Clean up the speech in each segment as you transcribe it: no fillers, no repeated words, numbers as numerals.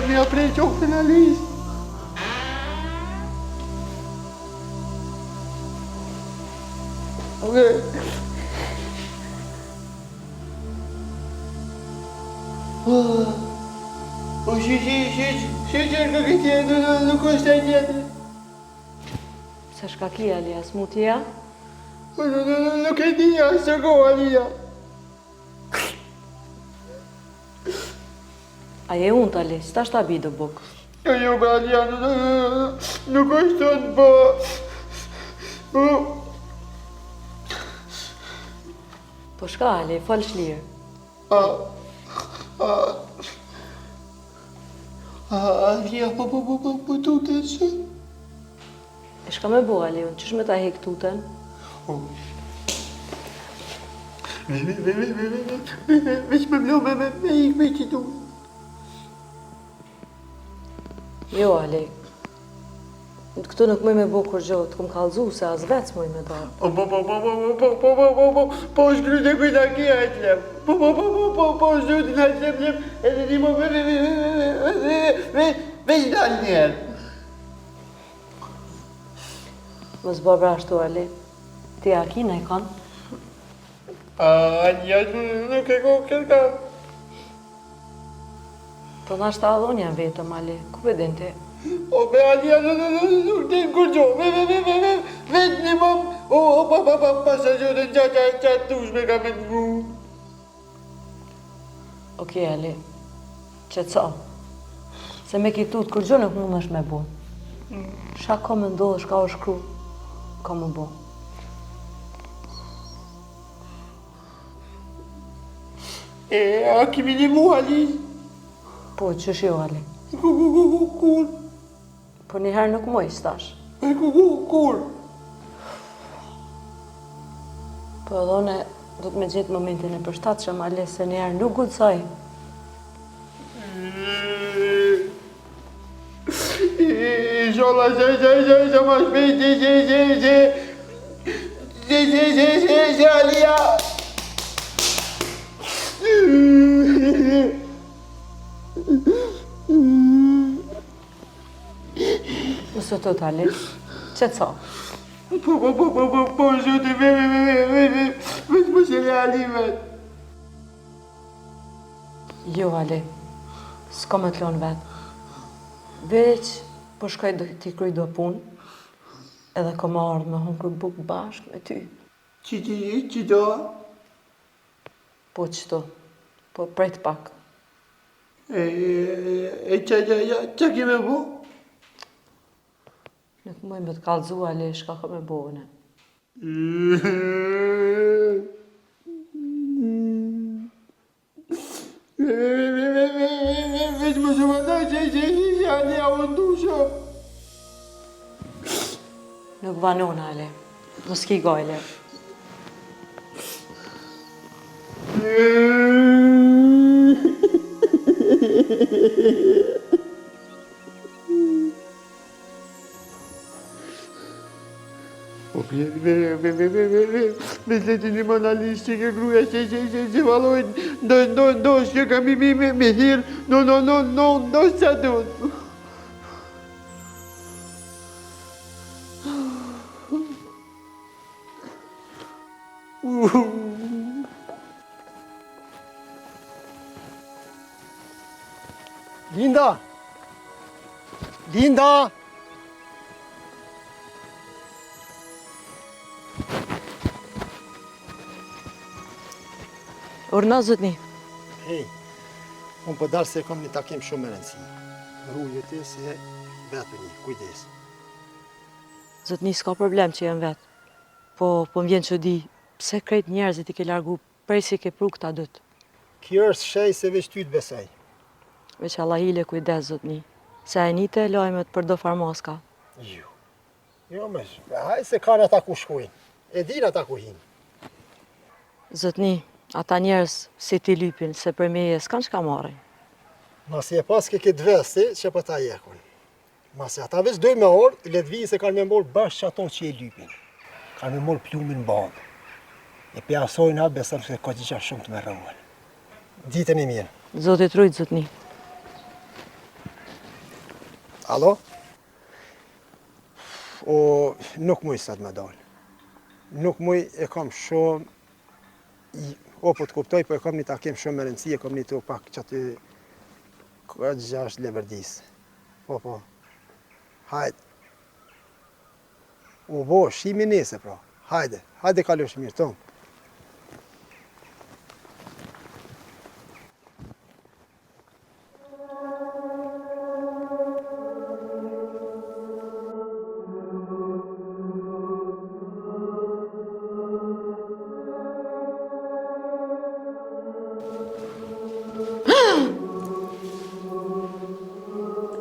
mi ha preso un penalista. Ok. Sì, cerco che chiedo, non costa niente. Se shka kia, Alia, s'mutia? Non che dia, sta Alia. A je unë, Ali, s'ta shta bidë bukë. Io, Alia, non costa un po'. Po shka, Ali, falë shlirë. Alia, po tutës. E shka me bo, Ali, unë, qësh me ta hek tuten? Veç me mlo me ik me që tu. Jo, Ali. Këtu nuk mëj me bo kur gjo, të kum kalzu se as vec mëj me do. Po shkryte kujta kia e t'lem. Po shkryte nga t'lem, edhe ti mo veç dal njerë. Mos bo brashtu, Ali. Ti a kina i kanë? Alia, nuk e ko kërka. Po nashta adhonja vetëm, Ali. Ku pëdin ti? O, be Alia, nuk ti kur gjo. Veç një mam. Pasajotën qatë tushme ka me t'gu. Oke, Ali. Qetëso. Se me kitut kur gjo nuk mund është me bo. Shka ka me ndodhë, shka o shkru, ka me bo. A kimi një mu, Ali? Po, qësh jo, Ali? Kur? Po njëherë nuk moj, stash. Kur? Po edhone, do të me gjithë momentin e përshtatshëm, Ali, se njëherë nuk gudzoj. Inshallah, se ma shpejt, Alia. Mësë të të, Ali. Qetëso. Po, zote, veç më shele Ali vetë. Jo, Ali. S'ko me t'lon vetë. Veç, po shkoj t'i kryj do punë, edhe ko ma ardhë me hunkur bukë bashkë me ty. Që do? Po qëto, po prejt pak. E qa kime bu? Nuk mëj me t'kallëzu, Ali, shka ka me bone. Veç më shumë ndaj që Alia u ndusho. Nuk banon, Ali. Mos ki gajle. Mislim një manalisht që ke gruja që valojnë ndosh që kam imi me thirë, ndosh që atut. Linda! Linda! Urna, zotni. Hej, unë për dalë se kom një takim shumë më rëndësi. Rruje ti se vetë një, kujdes. Zotni, s'ka problem që jem vetë. Po më vjen që di, pse krejt njerëzit i ke largu prej si ke pru këta dëtë. Kjo është shej se veç ty të besaj. Veç Allahile kujdes, zotni. Se e nite e lajmet për do farmaska. Jo, haj se kanë ata ku shkojnë. E din ata ku hinë. Zotni, ata njerëz si ti lypin, se për meje s'kan çka marrin. Masi e pas ke këtë vesti që për ta jekun. Masi ata veç dojnë me orë, le të vijë se kanë me morë bashkë që ato që e lypin. Kanë me morë plumin bandë. E pe asojnë ha besëm se ka gjitha shumë të me rëmën. Ditën e mirë. Zotit rujt, zotni. Allo? O, nuk muj sot me dalë. Nuk muj e kam shumë, o po të kuptoj, po e kam një takim shumë më rëndësi, e kam një të pak që aty 6 Leverdis. Po. Hajde. O, bo, shimi nese, pra. Hajde kalosh mirë, tomë.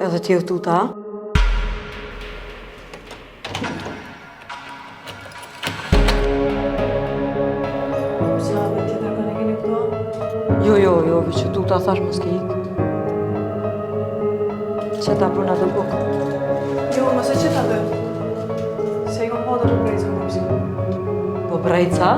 Edhe ti e tuta? Jo, veç që tuta thash mos ke ik. Që ta përna të bukë. Jo, mëse që ta dhe. Se i kom pa të brejca në mësim. Po brejca?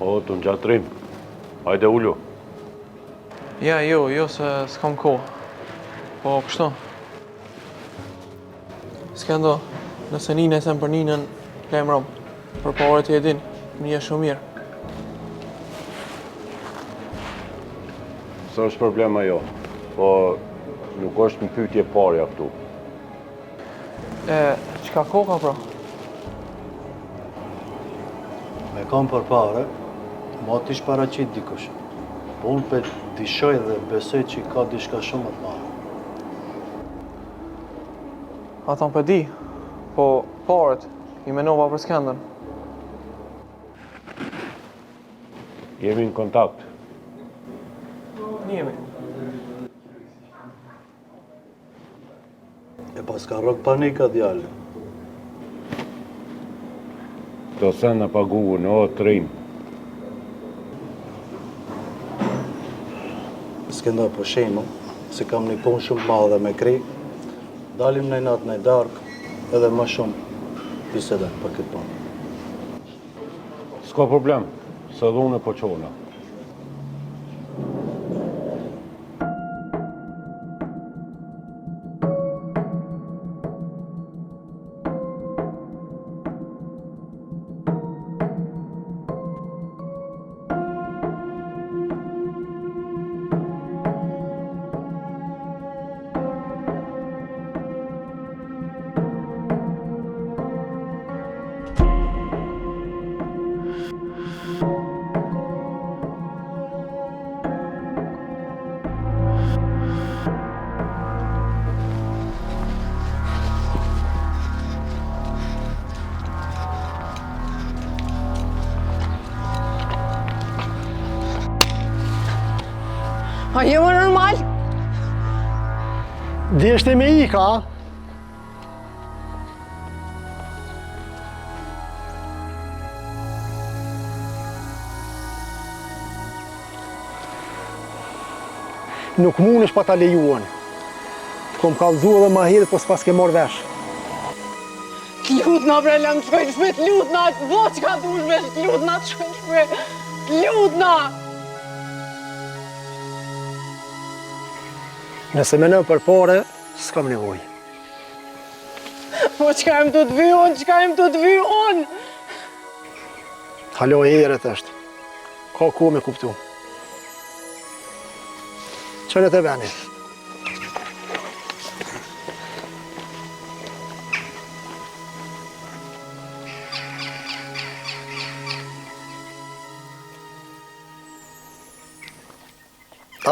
O, të ngjatrim. Hajde ullu. Ja, jo, se s'kam kohë. Po, kështu. S'ka ndo, nëse një sem për ninën, lejmë rob. Për pavarët i edin, një shumë mirë. Së është problema jo, po nuk është në pyetje parja këtu. Qka kohë ka pra? Me kam për pare, ma t'ish paraqit dikush. Po unë për dishoj dhe besoj që ka dishka shumë të madhe. Ata më përdi, po parët, i menova për Skënder. Jemi në kontakt. Jemi. E pas ka rrok panika djallë. Të sena paguën, o, trim. Skënder po shemo, se kam një punë shumë madhe me kri, dalim në natë në darkë, edhe më shumë biseda për këtë punë. S'ka problem, së dhune po qona. A jemi normal? Deshte me i ka? Nuk mundesh pa ta lejuan. Kom kallëzu edhe ma herët, po s'pas ke marrë vesh. Lutna bre, lëm të shkojnë shpet, lutna, bo që ka du shpet, lutna të shkojnë shpet, lutna! Nëse me në për pare, s'kam nevoj. Po qka im të të vy unë, qka im të të vy unë? Halo e herët është. Ka ko me kuptu. Qënë të veni.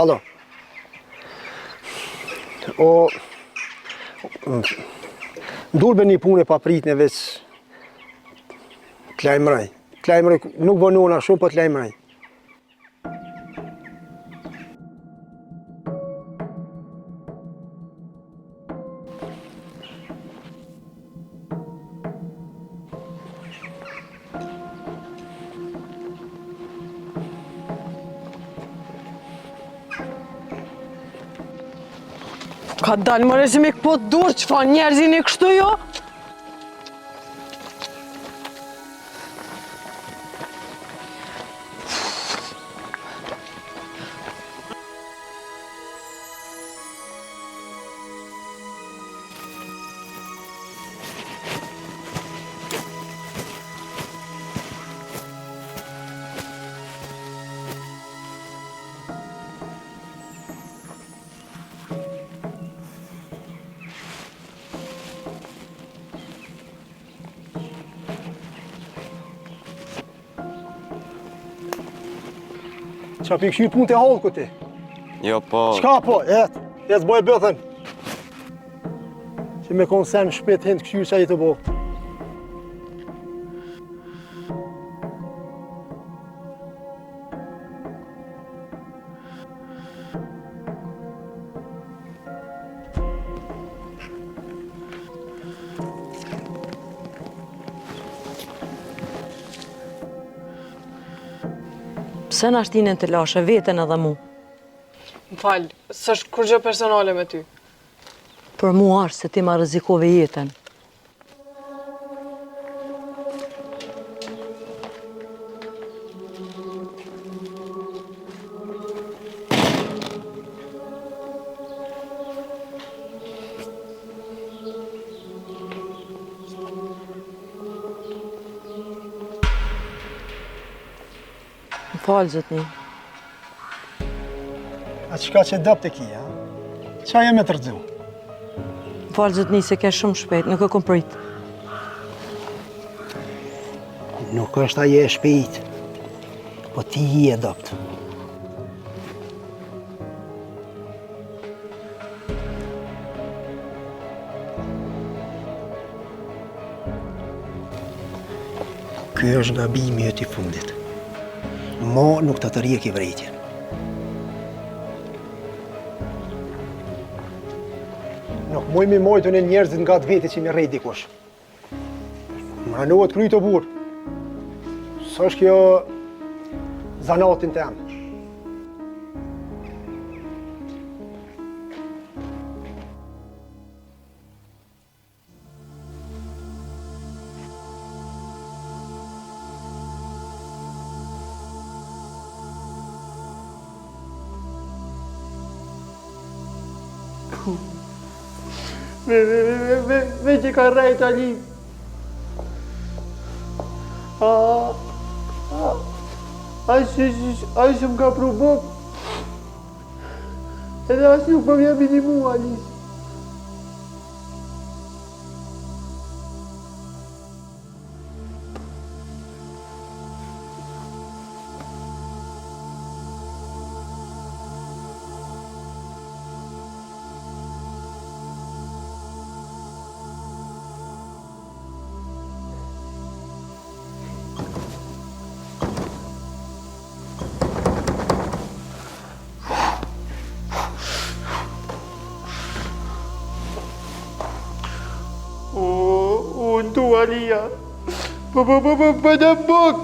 Alo. O, ndurbe një punë e papritne veç të lajmëraj. Të lajmëraj, nuk vënona shumë, po të lajmëraj. Ka dalë më resi me këpo të dur, që fa njerëzin e kështu jo? Qa pi këshy punë të halë këti? Jo, po... Qka po? Jetë zboj bëthën. Që me konë sen shpet hindë këshy që a i të bo. Pse na shtinën të lashe veten edhe mu? Më falë, s'është kur gjë personale me ty. Për mu është se ti ma rrezikove jetën. Falë, zotni. A qka që dëpë të kia, qa jam e të rëdzu? Falë, zotni, se ke shumë shpejt, nuk e kom prit. Nuk është aje e shpejt, po ti i e dëptë. Ky është gabimi jot i fundit. Ma nuk të rjek i vrejtjen. Nuk muj mi mojtu në njerëzit nga të veti që mi rejt dikush. Më ranohet kry të burë. Së është kjo zanatin të emë. Me që ka rejt Ali. Ashtë më ka pru bok. Edhe ashtë nuk për vjen minimu, Ali. Unë tu, Alia. Për në bok.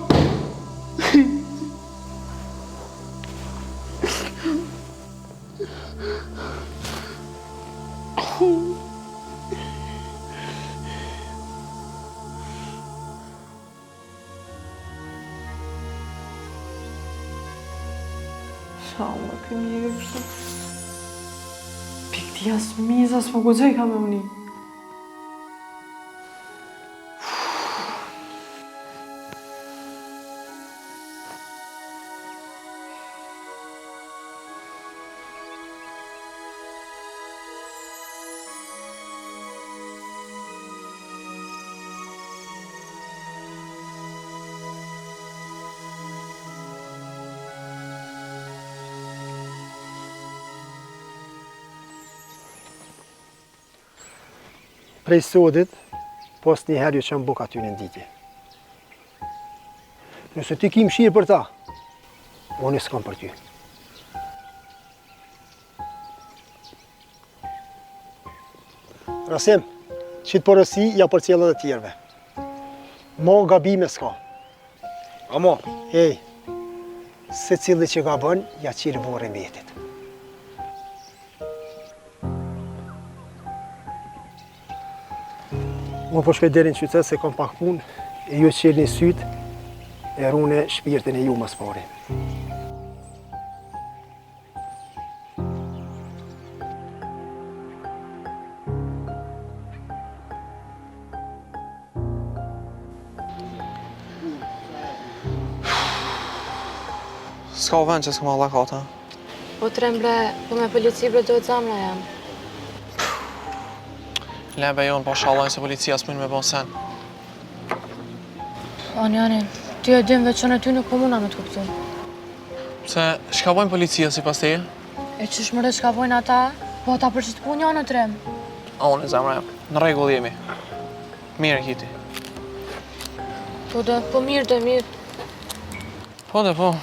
Sa më këmi e kështë. Pikti asë mizas më gozoj ka me uni. Prej sodit, pos një herë ju që më buk aty në nditje. Nëse ti ki mshirë për ta, unë s'kam për ty. Rasim, qitë porësi ja për cilët e tjerve. Ma gabime s'ka. Amo, Ej, se cilët që gabon, ja qirë vore metit. Unë po shkoj deri në qytet se kam pak punë, e ju qelni syt, e rune shpirtin e ju mas pari. s'ka u vend që s'ka ma lakata. O tremble, po me polici bre dojtë zamra jam. Lebe jonë po shallojnë se policia s'mujnë me bon sen. Ani, ty e dim veçën e ty në komuna me të kuptu. Se shka bojnë policia si pas teje? E qësh mërë shka vojnë ata, po ata për që të pun janë në trem. A unë e zemra jam, në regull jemi. Mirë kiti. Po mirë dhe mirë. Po,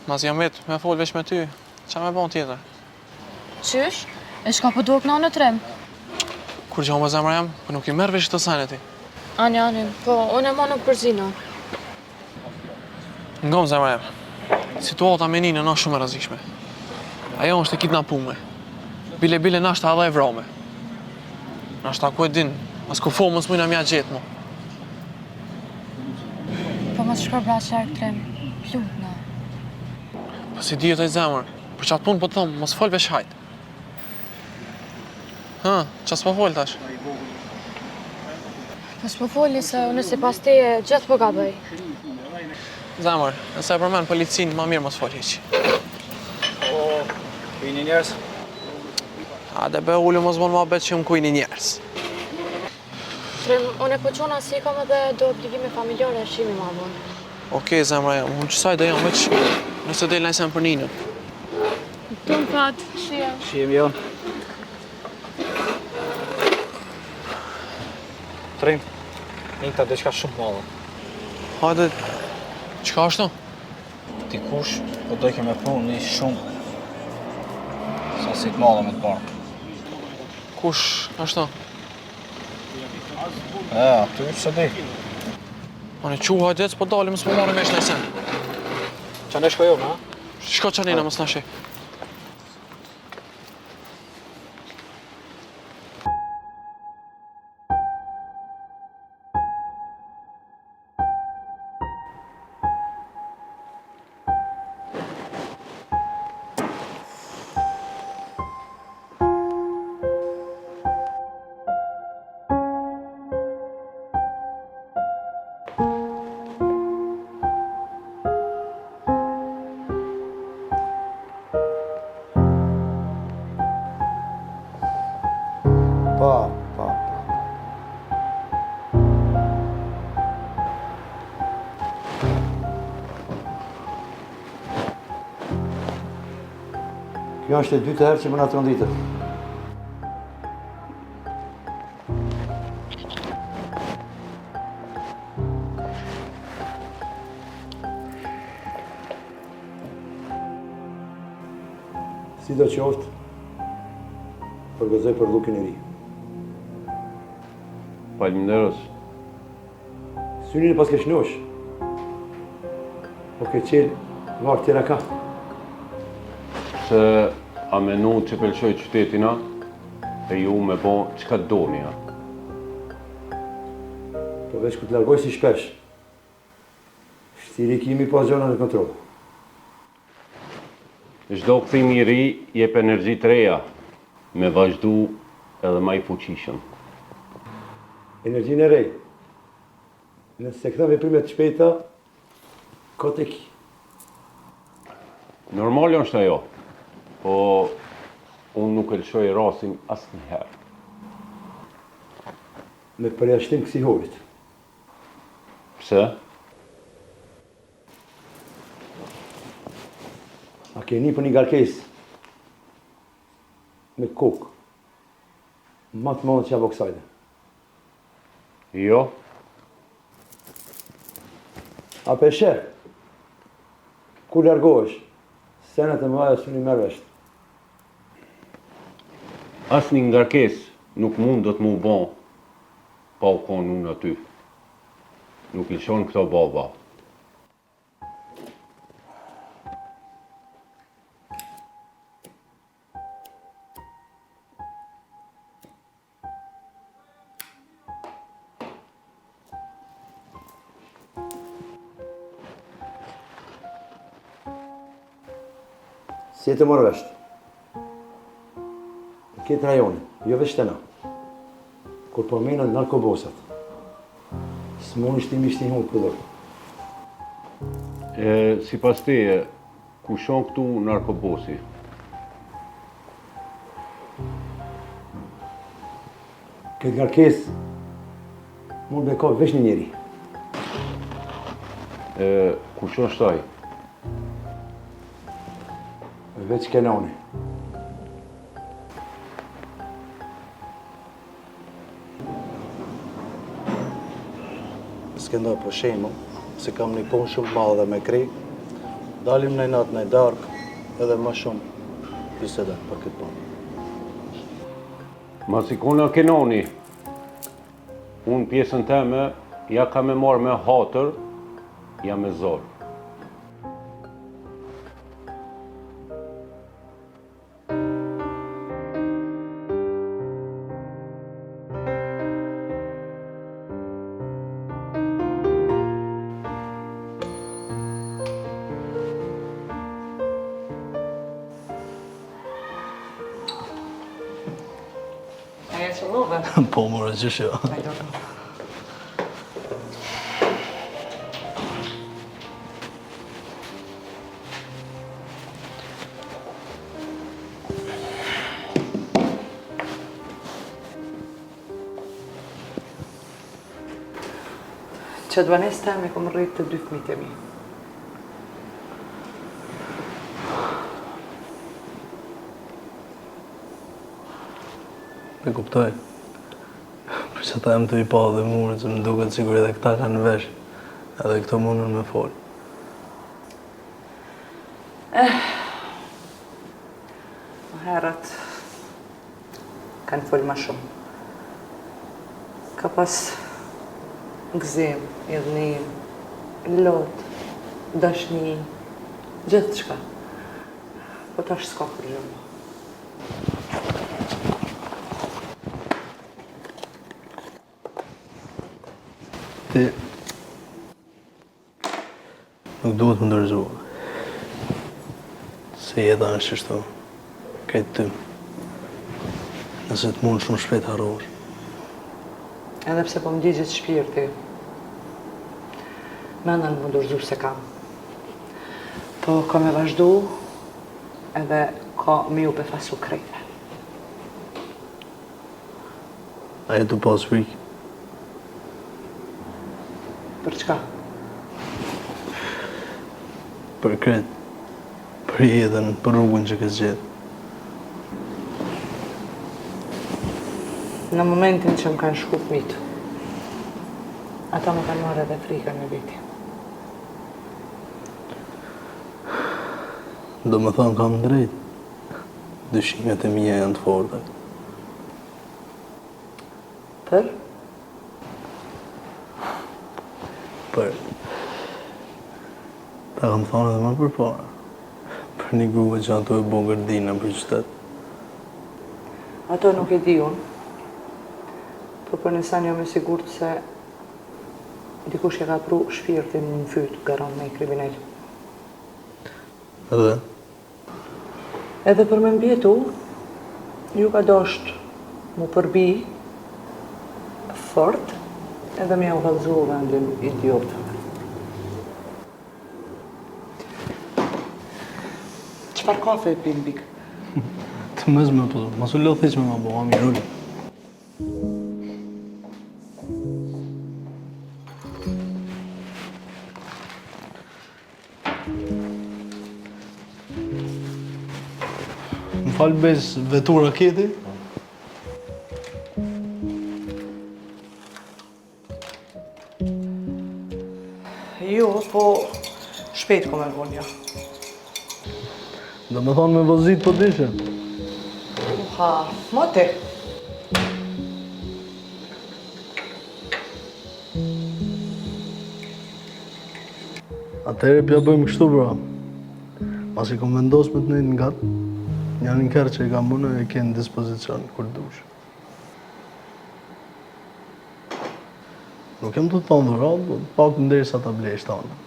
mas jam vetë me folë veç me ty, qa me bon tjetër? Qysh? E shka po duhet në trem? Kur gjohë me zemra jam, po nuk i merë veç të sajnë ti. Ani, po unë e ma nuk përzina. Ngom zemra jam, situata me ninë në shumë e rëzikshme. Ajo është e kidnapume. Bile nashta edhe e vrome. Nashta ku e din, as ku fo mos mujna mja gjetë mu. Po mos shpërbra qarë trem, lut na. Po si dijet e zemër, për qatë punë po të thomë, mos fol veç hajt. Qas po fol tash? Po s'po foli se unë si pas teje gjithë po gabej. Zamër, nëse e përmend policinë, ma mirë mos fol hiq. Kujni njerës? Hajde be ullu mos bon ma bet që më kujni njerës. Trim, unë e po qona si kam edhe do obligime familjare e shimi ma bon. Okej, zemra jam, unë qësaj dhe jam, veç nëse del najsen për ninën. Të më fat, shia. Shihem jo. Trim, Ninta diçka shumë madhe. Hajde, qka është no? Dikush po dojke me punë një shumë sasit madhe me të parë. Kush është no? Aty se di. Ani qu hajde, s'po dalim, s'po marrim vesh najsen. Qa ne shkojom, ha? Shko qanina, mos na shi. Pa. Kjo është e dytë herë që më na tronditë. Si do qoftë, përgëzoj për llukin e ri. Faleminderos. Synin e pas ke shnosh. Po ke qelë, varë tjera ka. Se a menu që pëlqoj qytetina, e ju me bo qka doni, ha? Po veç ku të largoj si shpesh. Shtiri kimi pas gjona në kontrol. Çdo kthim i ri jep energji të reja, me vazhdu edhe ma i fuqishëm. Energjinë e rej. Nëse këta veprimet të shpejta, kot e ki. Normali është ajo, po unë nuk e lëshoj rastin asnjëherë. Me përjashtim kësihorit. Pse? A keni për një garkes me kokë, ma të madhe që apo kësajde. Jo, A për shef, ku largohesh, senet e mëdha s'u një merr vesh. asnjë ngarkesë nuk mund do të mu bon pa u konë unë aty. Nuk lëshon këto baba. Si e të morë vesh. Në këtë rajoni, jo veç të na. Kur përmenën narkobosat, s'mon ishti mishti hunë përdor. Si pas teje, ku shon këtu narkobosi? Këtë garkes, mund me ka veç një njeri. Ku shon shtaj? Veç Kenani. S'kenda për shemë, se kam një punë shumë madhe me kri, dalim në natë në darkë edhe më shumë bisedën për këtë punë. Ma si kona Kenoni, unë pjesën teme, ja ka me marrë me hatër, ja me zorë. Aja që love. Po, mërë, gjyshe. që të banes teme kom rritë të 2 fëmijët e mi. Me kuptoj. Për që ta jem të i pa dhe murë, që më duket sigur edhe këta kanë vesh, edhe këto mundën me folë. Më herët kanë folë ma shumë. Ka pas gëzim, idhnim, lot, dashni, gjithë qka. Po tash s'ka për gjëmë. Ti nuk duhet më ndërzuar. Se jeta është qështu, këtë tym. Nëse të mund shumë shpejt harrosh. Edhe pse po më digjet shpirti, menda në më dorëzu se kam. Po ka me vazhdu, edhe ka me ju befasu krejve. A jetu pas frikë? Për çka? Për kretë, për jetën, për rrugën që kësë gjithë. Në momentin që më kanë shku fëmijët, ata më kanë marrë edhe frikën e viti. Do më thonë kam drejt. Dyshimet e mija janë të forta. Për? Për... Ta kam thonë edhe më përpara. Për një grupe që ato e bon gërdina për qytet. Ato nuk e di unë, po për nësan jam e sigurt se dikush e ka pru shpirtin në fyt garon me kriminal. Edhe? Edhe për me mbjetu, ju ka dosht mu përbi fort edhe me u vallëzu vendin idiotë. Çfarë kafe e pinë bik? Të mëzme, po, mos u lodh hiq me ma bo, ami rulli. Më falë bez vetur raketi? Jo, po shpejt ko me vonja. Do me thonë me vozit po dishe. Ha, ma ti. Atëherë pja bëjmë kështu bra. Mas i kom vendos me të nejtë nga gatë, janë një kërë që i kam mënë e ke në dispozicion kur dush. Nuk jem të të tonë dhurat, po pak të ndërë sa të blesh tonë.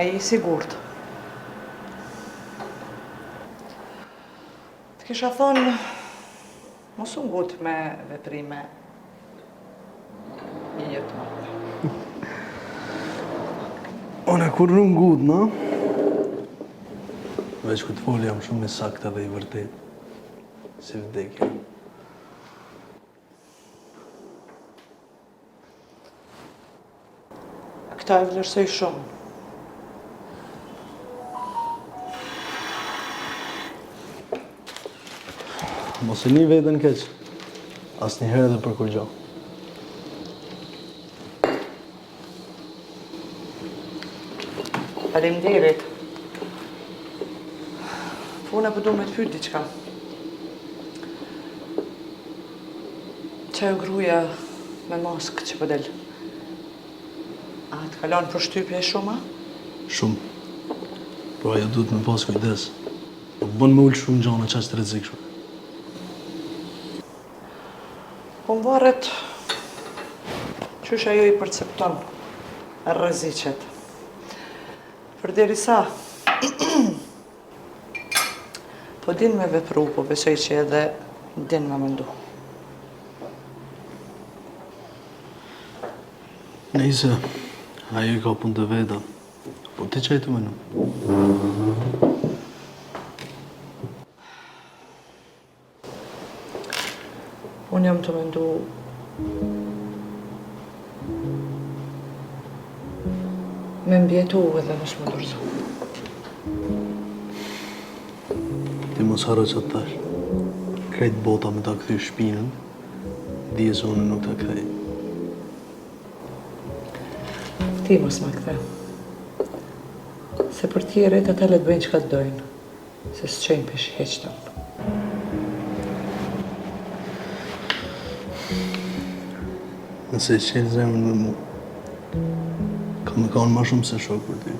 E i sigurt. Të kisha thonë, mos u ngut me veprime i jetë madhe. One kur nuk ngut, na? Veç këtë folë jam shumë i sakta dhe i vërtet. Si vdekja. Këta e vlerësoj shumë. Mos e një vetën keq, asë një herë dhe për kur gjo. Faleminderit. Po unë përdu me të pyet diçka. Qaj gruja me maskë që pëdel, a të kalon për shtypje shumë, a? Shumë. Pro ajo duhet me pas kujdes. Nuk bën me ullë shumë gjana qaq të rrezikshme. Po më varet qysh ajo i percepton rreziqet. Përderisa po din me vepru, po besoj që edhe din me mendu. Nëjse, ajo i ka punë të veta. Po ti që e të menu? Unë jam të mendu me mbjetu edhe me shmëndurzu. Ti mos harro që të tash. Krejt bota me ta këthy shpinën, dije se unë nuk ta kthej. Ti mos ma kthe. Se për tjeret ata le të bëjnë që ka të dojnë, se s'qenjë pesh heqton. Nëse e qenë zemrën me mu, ka me kanë ma shumë se shok për ty.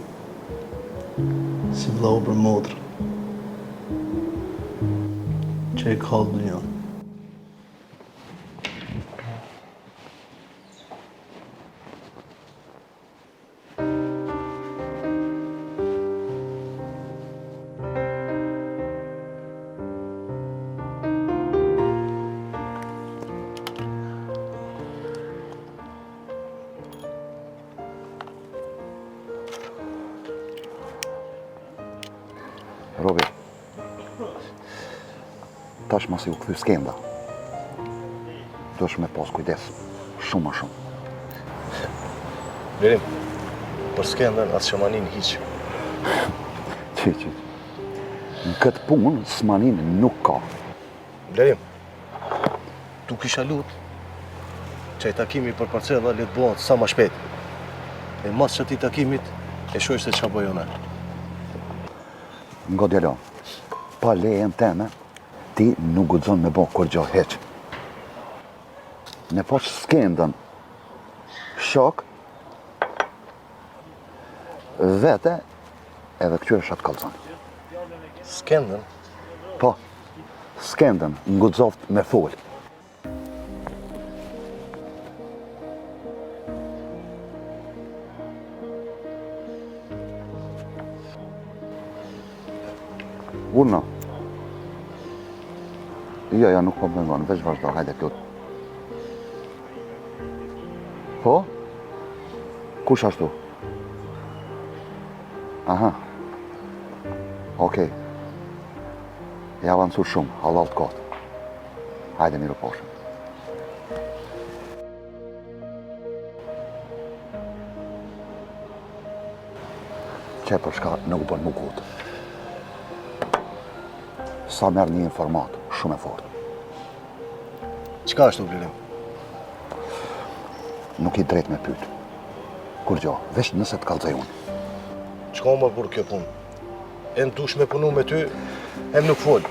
Si vlau për motrë. Që e kallë dë njën. Robi, tash masi u këthy skenda. Do është me pas kujdes, shumë ma shumë. Blerim, për skendën atë shamanin hiq. Që. Në këtë punë, s'manin nuk ka. Blerim, tu kisha lut që i takimi për parcella le të bëhet sa ma shpejt. E mas që ti takimit, e shojsh se qa bëjona. Ngo djelo, pa lejen teme, ti nuk guxon me bo kur gjo heq. Ne poq skendën, shok, vete, edhe këtyre shatë kalzon. Skendën? Po, skendën, nguxoft me fol. Urna. Ja, nuk po më ndonë, veç vazhdo, hajde plut. Po? Kush ashtu? Aha. Okej. Ja avancur shumë, halal të kotë. Hajde miru poshëm. Qe për shka nuk bën mu kutë. Sa merë një informat, shumë e fort. Qka është u Blerim? Nuk i drejt me pyt. Kur gjo, veç nëse të kalzaj unë. Qka më për kjo punë? E në dush me punu me ty, e nuk folë.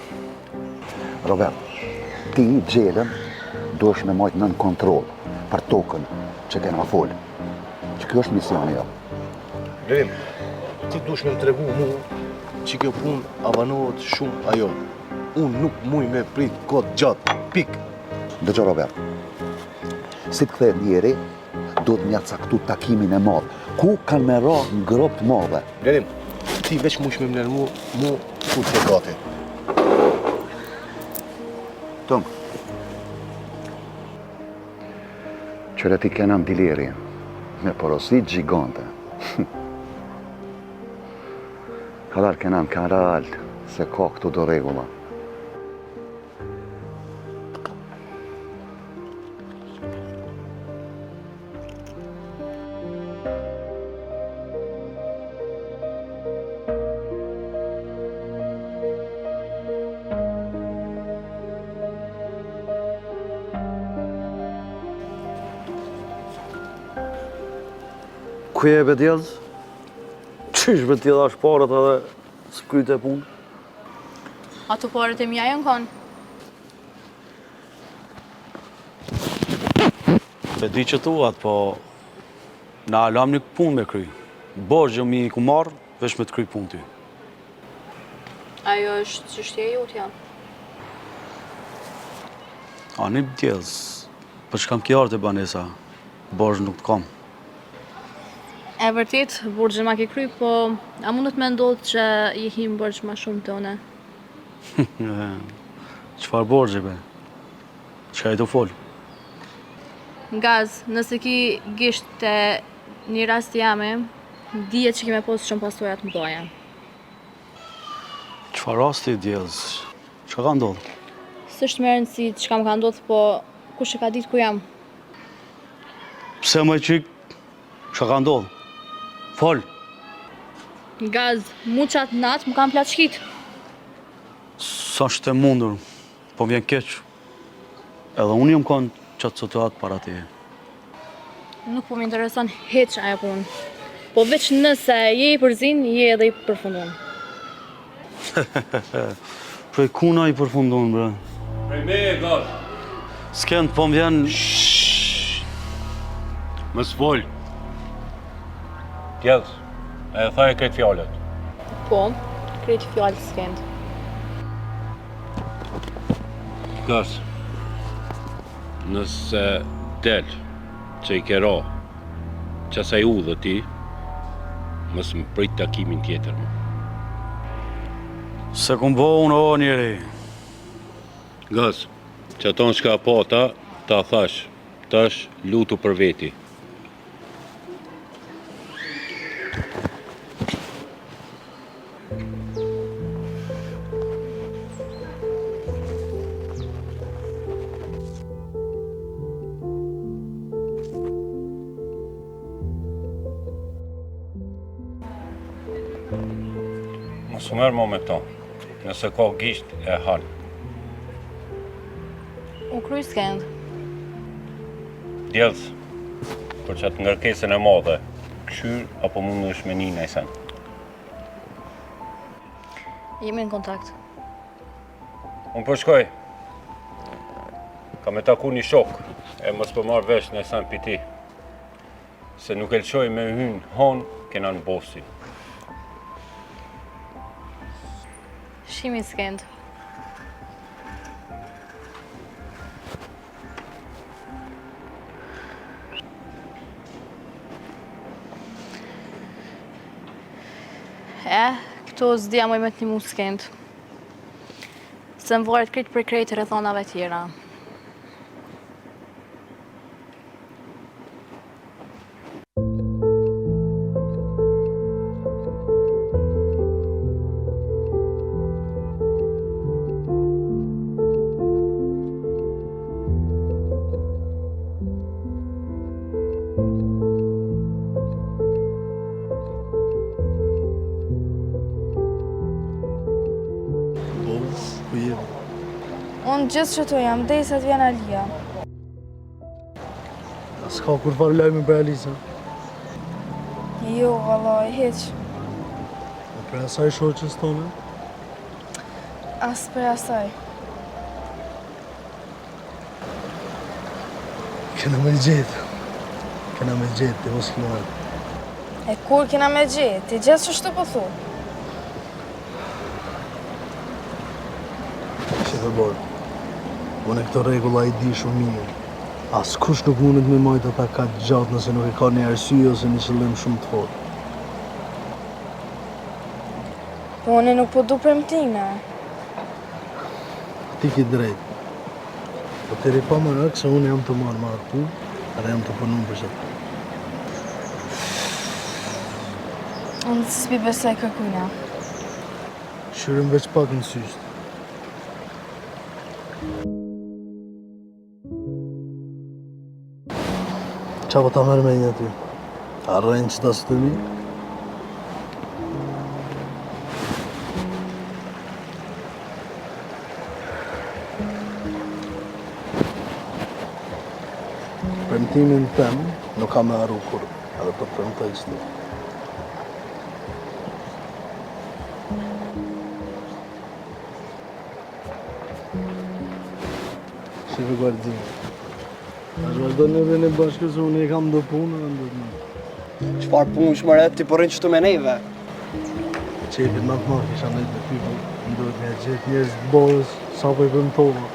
Robert, ti gjelën duesh me majtë nën kontrol për tokën që kena folë. Që kjo është misioni jo. Blerim, ti dush me më tregu mu që kjo punë avanohet shumë ajo. Unë nuk muj me prit kod gjatë, pik. Dëgjo Robert, si të kthehet njeri, do të mja caktu takimin e madh, ku kanë me ra ngrop të madhe. Blerim, ti veç mush me më nërmu, mu ku të gati. Tëngë, qëre ti kena mdileri, me porosit gjigante. Kadar kena në kara altë, se ka këtu do regula. Ku je be djelës? Qysh be t'jela shparët edhe s'kryt e punë? Ato parët e mja janë kanë. Të di që tuat, po na lam një punë me kry. Borgjë mi ku marrë, vesh me të kry punë ty. Ajo është çështja jotja. A një djelës, për që kam kjarë të banesa, borgjë nuk të kam. E vërtet, borgjë ma ke kry, po a mundet me ndodhë që i him borgjë ma shumë të one? Qëfar borgjë, be? Qëka i të folë? Gaz, nëse ki gisht të një rast jame, dijet që kime posë shumë pasojat më doja. Qëfar rasti, djelës? Qëka ka ndodhë? S'është me rëndësi që kam ka ndodhë, po Kush e ka ditë ku jam? Pse më qik, që ka ndodhë? Fol, Gaz, mu qatë natë më kam plaçkit. sa është e mundur, po vjen keq. Edhe unë jam konë qatë situatë para teje. Nuk po më intereson heq ajo punë. Po veç nëse je i përzin, je edhe i përfundon. Prej kuna i përfundon, bre. Prej me e gaz. S'ken, po më vjen... Mos fol. Djelës, e tha e këtë fjallet. Po, krejt fjallë s'kend. Gaz, nëse del që i kera, që sa i u dhe ti, mos më prit takimin tjetër më. Se kum bo unë o njeri. Gaz, që aton shka pata, ta thash, tash lutu për veti. Mos u merë mo me këto, nëse ka gisht e hal. U kryj s'kend. Djelës, për që atë ngarkesën e madhe, këshyr apo mundu është me një nëjsen. Jemi në kontakt. Unë përshkoj, ka me taku një shok, e mos për marrë vesh nëjsen për ti. Se nuk e lëshoj me hynë honë, kena në bosi. Shimi s'kend. Këto s'dija moj me t'nimu s'kend. Se më varet krejt për krejt e rrethonave tjera. Unë gjithë që të jam, dhe i sa t'vjen Alia. S'ka kur farë lajme për Alisa. Jo, vallaj, heq. E për asaj shoqës tonë? As për asaj. Kena me gjetë. Kena me gjetë, të mos këmarë. E kur kena me gjetë, ti gjithë që shtu po thu. Që të borë. Unë e këto regula i di shumë mirë. As kush nuk mundet me majtë ata ka gjatë nëse nuk e ka një arsye ose një qëllim shumë të fortë. Po unë nuk po du premtime. Ti ki drejt. Po të ri pa më rëkë se unë jam të marrë marrë pu, edhe jam të punu për që. Unë të s'pi besoj kërkujna. Shyrëm veç pak në systë. Qa po ta merë me një aty? Arrejnë që ta së të mi? Premtimin tem nuk ka me arru kur, edhe për premtaj që të. Shive guardinë. Ashtë vazhdo në edhe në bashkë se unë e kam do punë, edhe në... Qfar punë shmëret ti përrin qëtu me neve? Qepit më të marrë kisha nejtë me fypë, ndojt me gjithë njerëz të borës, sa po i përmë tova.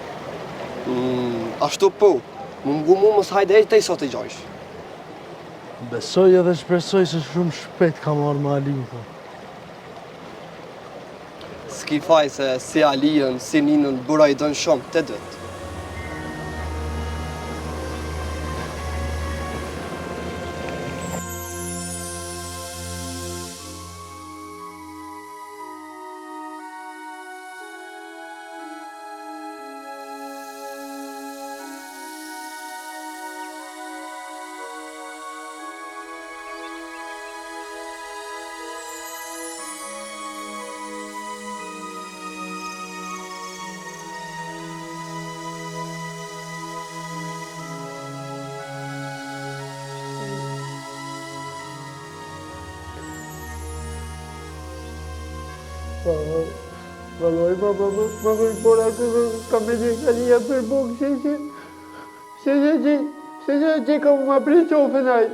Ashtu po, më mgu mu mos hajde e të i sot i gjojsh. Besoj edhe shpresoj se shumë shpejt ka marrë me Alinë, po. S'ki faj se si Aliën, si Ninën, bura i dënë shumë, të dëtë. Valloj, ma pora ka me një kalia për bukë, që ka ma pri qofën aj.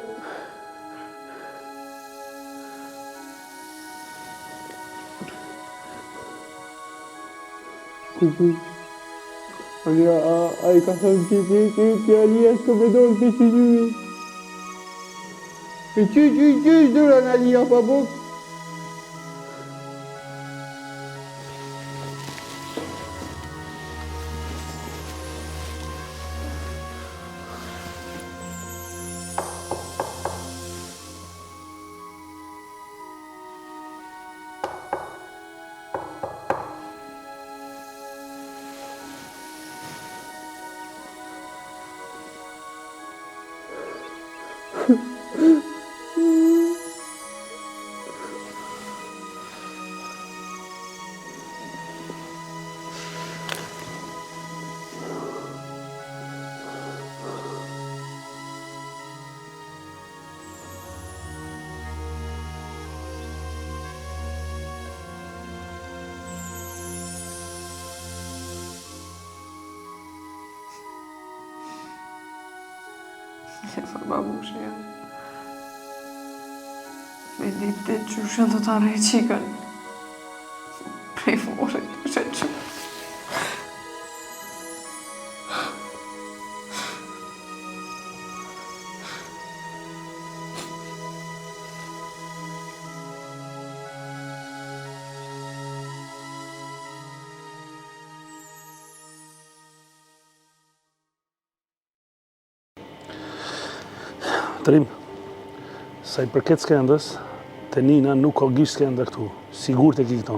A i ka thënë që Alia s'ka me dorë për që gjyri. E që dura në Alia pa bukë. Për babush janë. Me ditë të qyshën të të arre qikën. Prej forit, është e që. Trim, sa I përket skendës, te Nina nuk ka gjysh skenda këtu. Sigur të ki këto.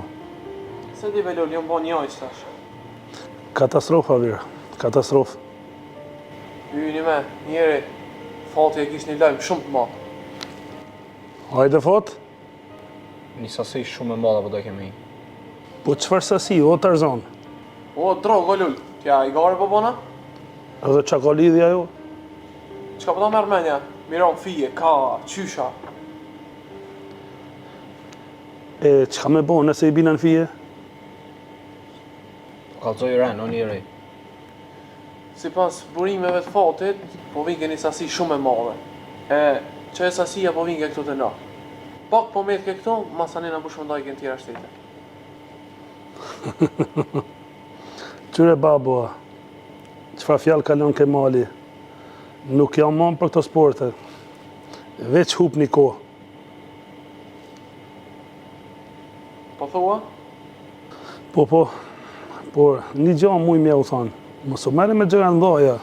Se di velol, jom bo një ojës tash. Katastrofë, Avira. Katastrofë. Hyni me, njeri, fati e kish një lajmë shumë të madh. Hajde fat? Një sasi shumë e madhe po do kemi. Po çfarë sasi, o Tarzan? O, drogo, lull, tja i gare po bona? Edhe qa ka lidhja jo? Qka po ta merë menja? Miron fije, ka, qysha. E çka me bo nëse I bina në fije? Kallzoj ren, o njëri. Si pas burimeve të fatit, po vinke një sasi shumë e madhe. E, që e sasia po vinke këtu të na. Pak po me ke këtu, masanina bu shumë dajke në tjera shtete. Qyre baboa, qëfar fjallë kalon ke mali, nuk jam mam për këto sporte, veç hup një kohë. Po thua? Por një gjë muj me u thonë, mos u merri me gjëra ndoja,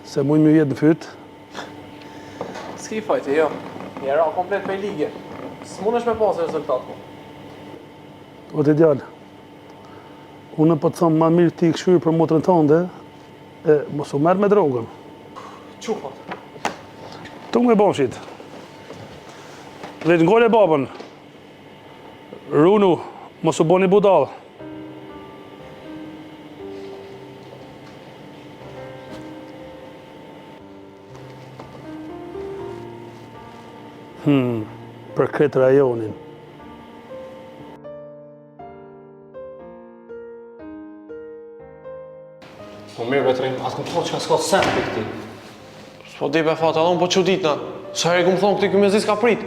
se muj me jetë në fyt. S'ki fajti, jo. Njera komplet me ligje. S'mun është me pasë rezultat, po. O të djallë, unë po të thëmë ma mirë ti këshyrë për motrën tënde, e mos u merë me drogën. Qufat? Tuk me bashit. Dhe të ngole babën. Runu, mos u boni budal. Për këtë rajonin. Po mirë vetërim, atë këmë thonë që ka s'ka sen për këti. S'po di be fata, edhe unë po quditna. Sa herë këmë thonë këti këmë zis ka prit.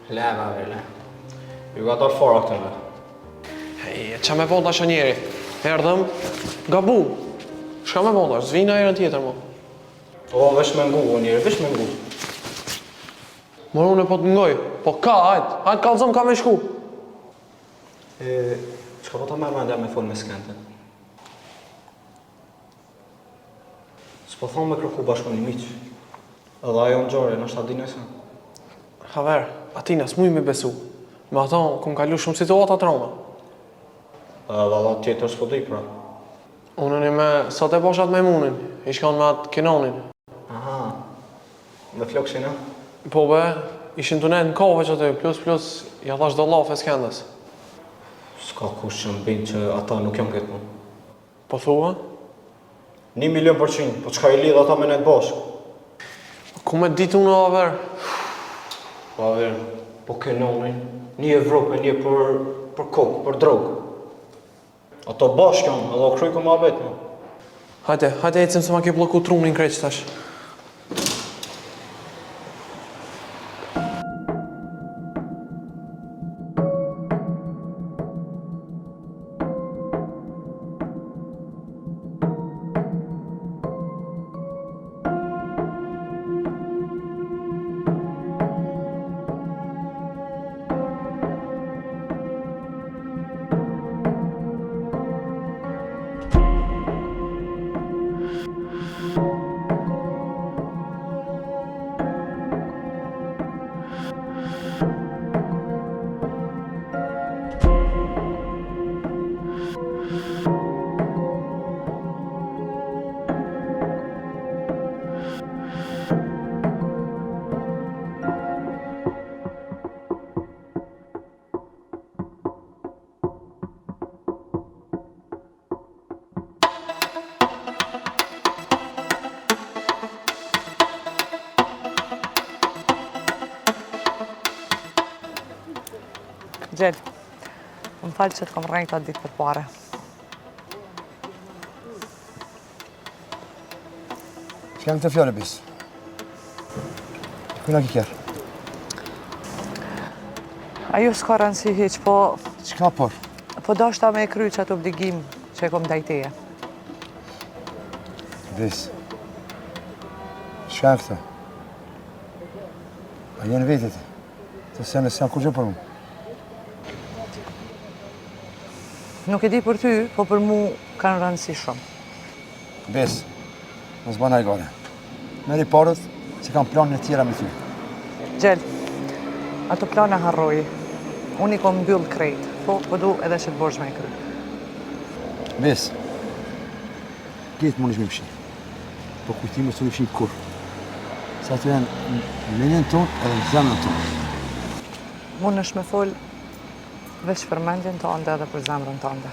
Le, le. Ju ka dorë fora këtëve. Hej, qa me bon tash njeri? Erdhëm, gabu. Shka me bon tash, zvina herën tjetër mo. O, vesh me ngu, o njeri, vesh me ngu. Mor unë e po të ngoj, po ka, hajt kalzëm ka me shku. Qka po ta merë mendja me fol me skentën? S'po thonë me kërku bashkë një miqë. Edhe ajo në gjore, në shta dine se. Haver, atina s'muj me besu. Me ato, këm kalu shumë situata trauma. Edhe ato tjetër s'po di, pra. Unë një me, sot e poshat me munin, i shkon me atë kenonin. Aha, me floksin, e? Po be, ishin të nejtë në kove që aty, plus, ja thash do lafe skendës. S'ka kush që më binë që ata nuk jam këtë punë. Po thua? 1.000.000%, po qka I lidh ata me nejtë bashkë? Ku me ditu në Aver? Po Aver, po kenonin, një Evropë, një për për kokë, për drogë. Ato bashkë janë, edhe o kryj ku ma betë, mo. Hajde ecim se ma ke bloku trumrin krejt tash. Gjell, më falë që të kom rrejt atë ditë për pare. Që kanë këtë fjallë, bis? Kuna ki kjerë? Ajo s'ka rëndësi hiq, po... Qka por? Po do shta me e kry që atë obligim që e kom dajteje. Bis, që kanë këtë? A jenë vetit? Të se nësë janë kur gjë për mu? Nuk e di për ty, po për mu kanë rëndësi shumë. Bes, mos bana i gare. Meri parët që kam planin e tjera me ty. Gjell, ato plana harroj. Unë i kom mbyll krejt, po du edhe që të borsh me e kry. Bes, këtë mund ishme pëshin. Po kujtime së në pëshin kur. Sa të janë në menjen tonë edhe në zemën tonë. Mund është me folë veç për mendjen tënde edhe për zemrën tënde.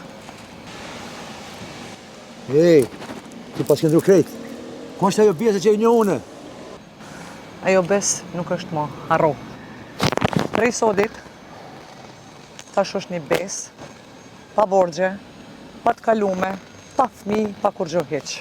Ej, ti pas këndru krejt. Ku është ajo bjesë që e një une? Ajo bes nuk është ma, harro. Prej sodit, tash është një bes, pa borgje, pa të kalume, pa fmi, pa kur gjë heq.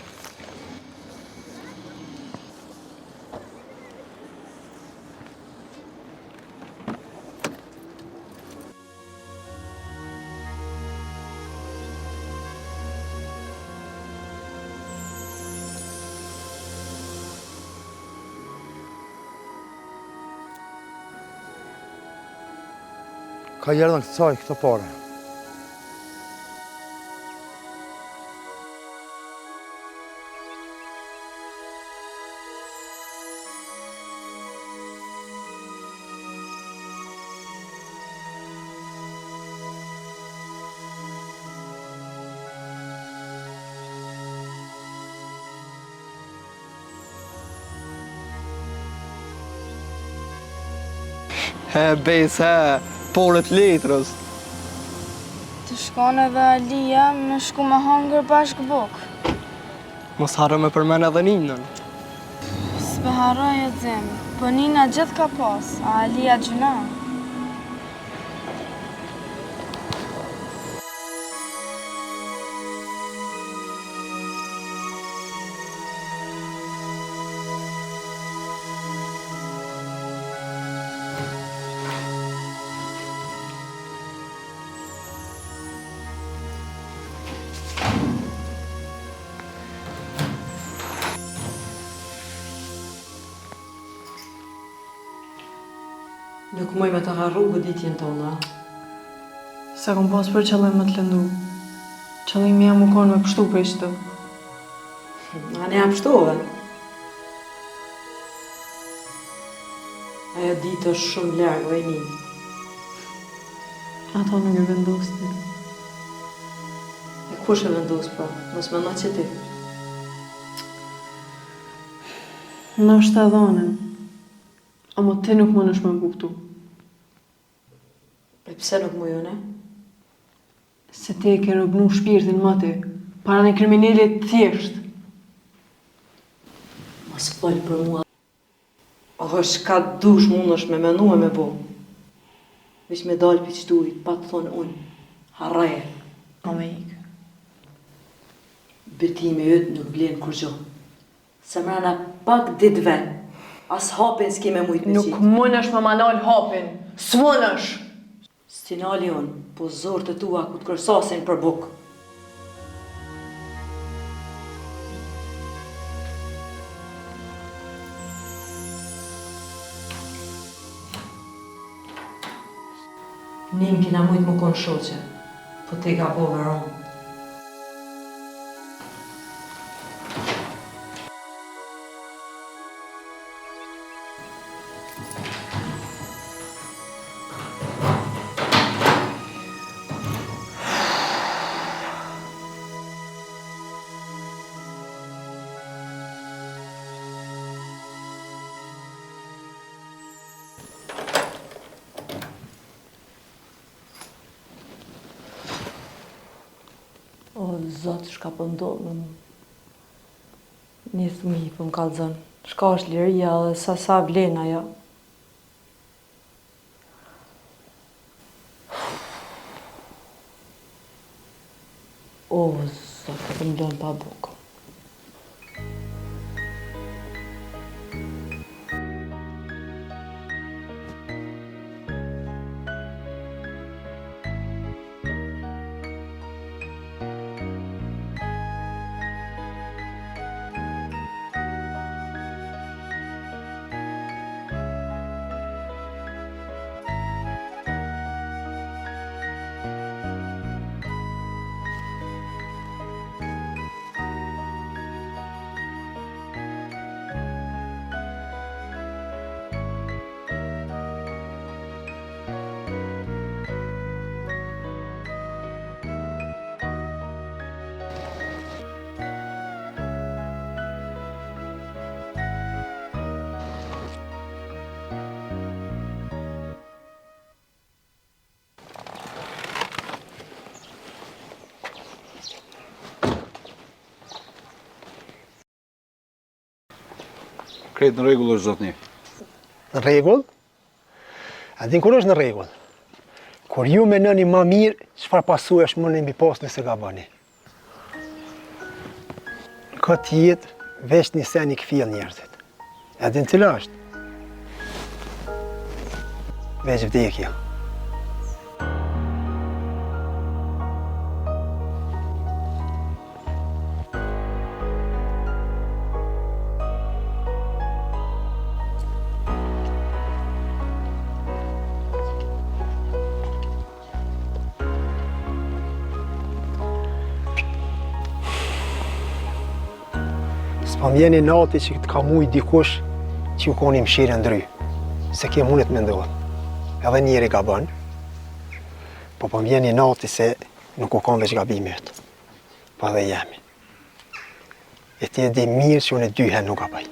Ka jërë në këtë caj, këto pare. Bes, porët letrës. Të shkon edhe Alia me shku me hangër bashkë bukë. Mos harro me përmen edhe ninën. S'pe harroj e zemë, po nina gjithë ka pas, a Alia gjuna. Nuk moj me të harru goditjen tona. Se kom pas për qëllim më të lëndu. Qëllimi jam u konë me pështu për ishtë. A ne jam pështove. Ajo ditë është shumë largë, e një. Ato nuk e vendosni. E kush e vendos, pra? Mos me në që ti. Në është të dhonën. Amo ti nuk më nësh me më kuptu. E pse nuk më jone? Se ti e ke rëbnu shpirtin më ti, para në kriminalit thjesht. Mos folë për mua. është ka dush mund është me menu e me bo. Vish me dalë për qëturit, pa të thonë unë. Harraje. O me ikë. Betimi ytë nuk vlen kur gjo. Se mrena pak ditëve, as hapin s'ki me mujt me qitë. Nuk mënësh me manal hapin. S'mënësh! S'tinali unë, po zorë të tua ku të kërsasin për bukë. Nim kina mujt më konë shoqe, po te ka bove ronë. O, Zotë, shka po ndodhë me mu. Një thëmi po më kalëzën. Shka është liria dhe sa vlen ajo. O, Zotë, po më lënë pa bukë. Krejt në rregull është zotni. Në rregull? A din kur është në rregull? Kur ju menoni më mirë, çfarë pasuesh mundi mbi pas nëse gaboni. Në këtë jetë, veç një sen i këfill njerëzit. A din cila është? Veç vdekja. S'po vjeni nati që të ka mujt dikush që ju koni mshire ndry, se ke mundet me ndodhë. Edhe njeri ka bën, po vjeni nati se nuk u kon veç gabimet, po edhe jemi. E ti e di mirë që unë e dyhen nuk ka bëj.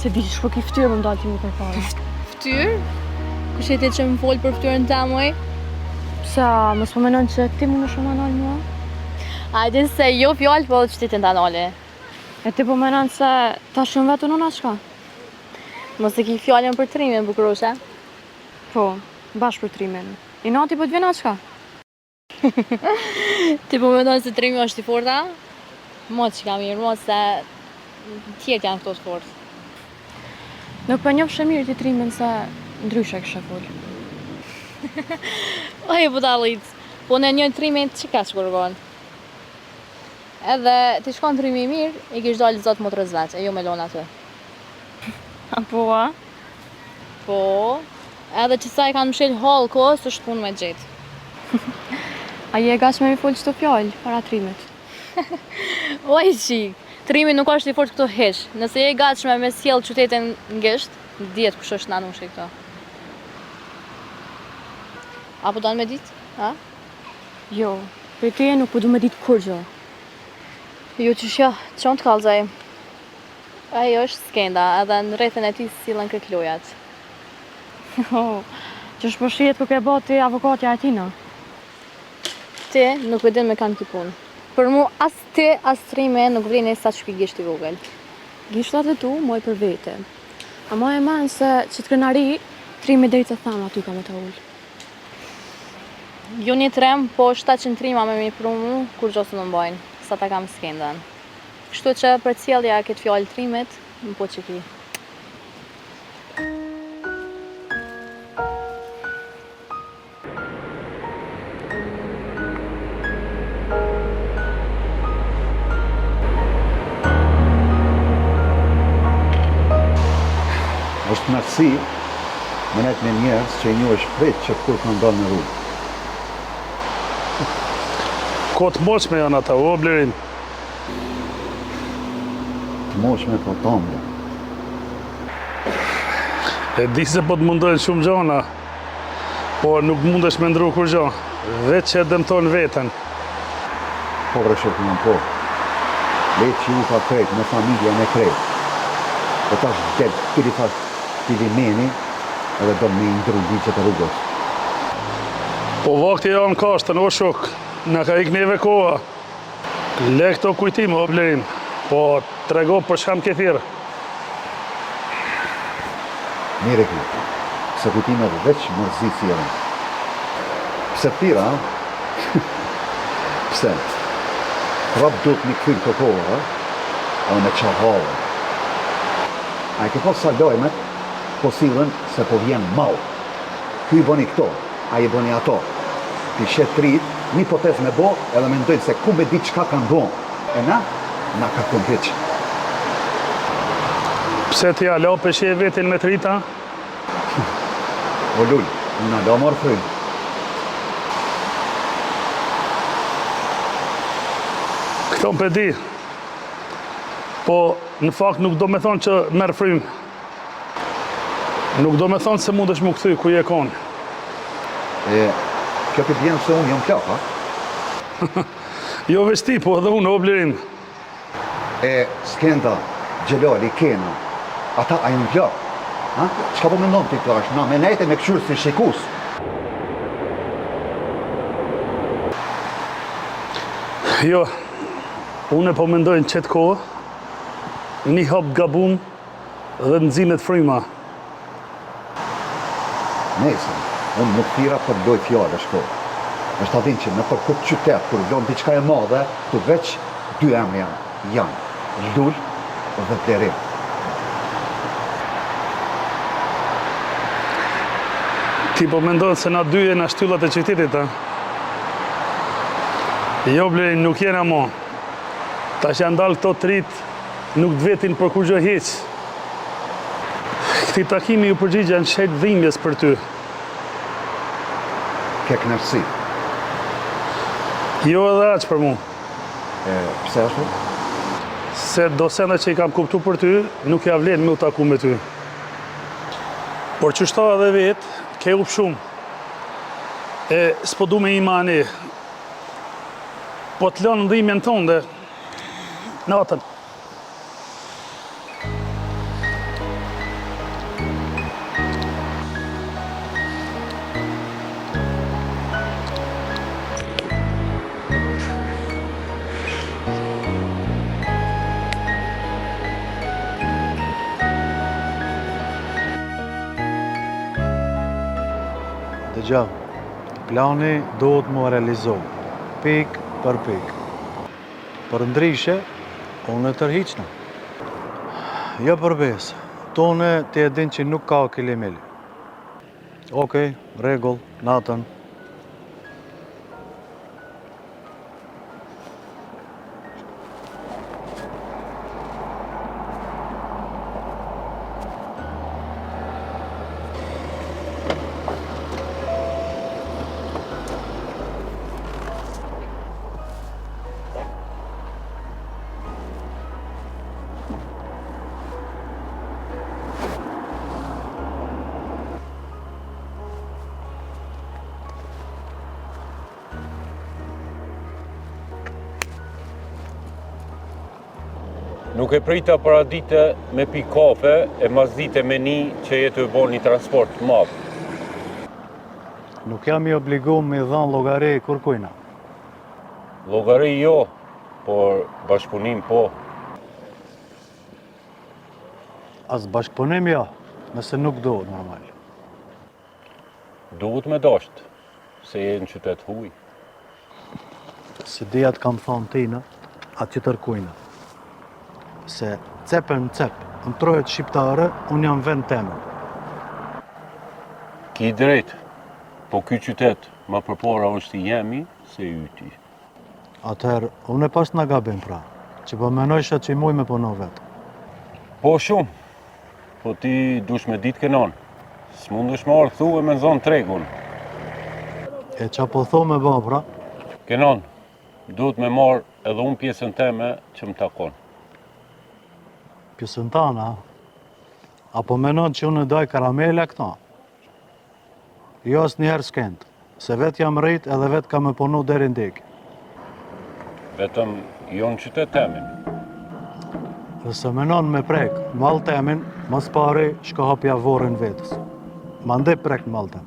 Se di shko ki ftyrë më ndalë ti më përpara. Ftyrë? Kush e ti që më folë për ftyrën ta muaj? Sa, mos po menon që ti më në shumë anal mua? Ajde se jo fjallë, po që ti të ndanale. E ti po menon se ta shumë vetë nëna shka? Mos e ki fjallën për trimin, bukuroshe? Po, bashkë për trimin. I nati po të vjena shka? Ti po menon se trimi është i forta? Mo që ka mirë, mo se tjetë janë këto të fortë. Nuk për njofë shë mirë ti trimin se ndryshe kështë full. Oje budallit, po në një trimin që ka që kërgon? Edhe ti shkon trimi mirë, i kishtë dalë zotë motrës veç, e jo me lona të. A po, a? Po, edhe që sa i kanë mshil halë kohës, është punë me gjithë. A je gashme mi full qëto fjallë, para trimit? Oj, qik. Trimi nuk është i fort këto hesh. Nëse je gatshme me sjell qytetin ngjesht, dihet kush është nanushi këto. Apo do me ditë? Ha? Jo, Për teje nuk po du me ditë kur gjë. Jo që shja, qënë të kalzaj. Ajo është skenda, edhe në rrethen e ti sillen kërklojat. Që shpëshijet për ke bati avokatja e tina? Ti nuk vedin me kanë kipun. Për mu, as ti, as trime nuk vrini sa që pi gisht i vogël. Gishtat e tu, moj për vete. A ma e manë se që të krenari, trime deri të thamë aty ka me të ullë. Jo një trem, po 700 trima me mi pru mu, kur gjosë në mbajnë, sa ta kam skendan. Kështu që për cilja këtë fjallë trimet, më po që ki. Është knatësi me net me njerës që i një është prit që kur të ndonë në rrugë. Kotë moqme janë ata, o Blerim? Të moqme po tomë. E di se po të mundojnë shumë gjona, po nuk mundesh me ndru kur gjo, veç që e dëmton veten. Po vërshërë në po. Letë që ju ka krejt, me familja me krejt. Po tash delë, këri thash, këri meni, edhe do me ndru ligjet e rrugës. Po vakti janë kashtën, o shok, në ka ik neve koha. Le këto kujtime, o Blerim, po trego për shkam këthirë. Mire ku, se kujtime dhe veç mërzi si janë. Pse tira, Pse? Prap do të një këthyrë të kohë, o me qahavë. A i ke pas saldojmet, po silën se po vjen mau. Ky i bëni këto, a i bëni ato. Ti shetë rrit, një potez me bo, edhe me ndojnë se ku me di qka kanë bo. E na ka kënë heq. Pse ti alo peshe vetin me trita? O lull, unë alo marë frynë. Këto më di, po në fakt nuk do me thonë që merë frymë. Nuk do me thonë se mundesh mu këthy ku je konë. Kjo të bjenë se unë jam plak, ha? Jo veç ti, po edhe unë, o Blerim. Skenda, Gjelali, Kena, ata a jam plak? Qka po me ndonë t'i plash? Na, me nejte me këshurë si shikus. Jo, unë e po mendojnë qëtë kohë, një hap gabun dhe nëzimet fryma. Nesën, unë nuk tira për loj fjallë shko. Është adin që në për këtë qytet, kur vlonë diçka e madhe, të veç dy emri janë, Lull dhe Blerim. Ti po mendojnë se na dy e na shtyllat e qytetit, ha? Jo, Blerim, nuk jena mo. Ta që janë dalë këto trit, nuk të vetin për kur gjë heq. Këti takimi ju përgjigja në shejt dhimbjes për ty. Ke knërsi? Jo edhe aqë për mu. Pse ashtu? Se dosenda që i kam kuptu për ty, nuk ja vlen me u taku me ty. Por që shta edhe vetë, ke up shumë. S'po du me imani. Po të lënë ndhimjen tonë dhe natën. Dëgja, plani duhet më realizohë, pik për pik. Për ndryshe, unë e tërhiqna. Jo për besë, tone ti e din që nuk ka kilimili. Okej, regull, natën. Nuk e prita para dite me pi kafe e mas dite me ni që jetë e bo një transport të madh. Nuk jam i obliguar me dhënë llogari kërkujna. Llogari jo, por bashkëpunim po. As bashkëpunim jo, nëse nuk duhet normal. Duhet me dasht, se je në qytet huj. Se dijat kam thonë tina, atë që tërkujna. Se cepën në cep, në trojet shqiptare, unë jam vend temën. Ki drejt, po ky qytet më përpara është i jemi se yti. Atëherë, unë e pas në gabim pra, që po menojsha që i muj me puno vetë. Po shumë, po ti dush me ditë kënon. S'mundush me ardhë thu e me nëzon tregun. E qa po tho me ba pra? Kenon, duhet me marrë edhe unë pjesën teme që më takon. Pjesën tana, apo menon që unë e daj karamele këta? Jo as njëherë s'kend, se vetë jam rrit edhe vetë kam e punu deri ndek. Vetëm jo në qytet temin. Dhe se menon me prek mall temin, mas pari shko hapja vorën vetës. Mande prek mall tem.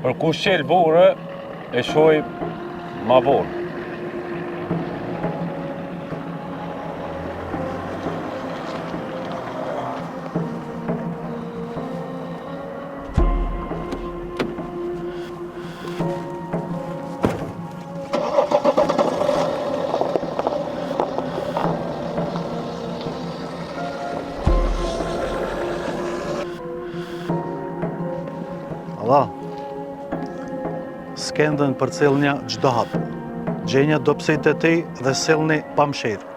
Për kush qelë vore, e shoj ma vorë. Allah, s'kendën për cilënja gjdo hapë. Gjenja dopsit e ti dhe silni pa mshirë.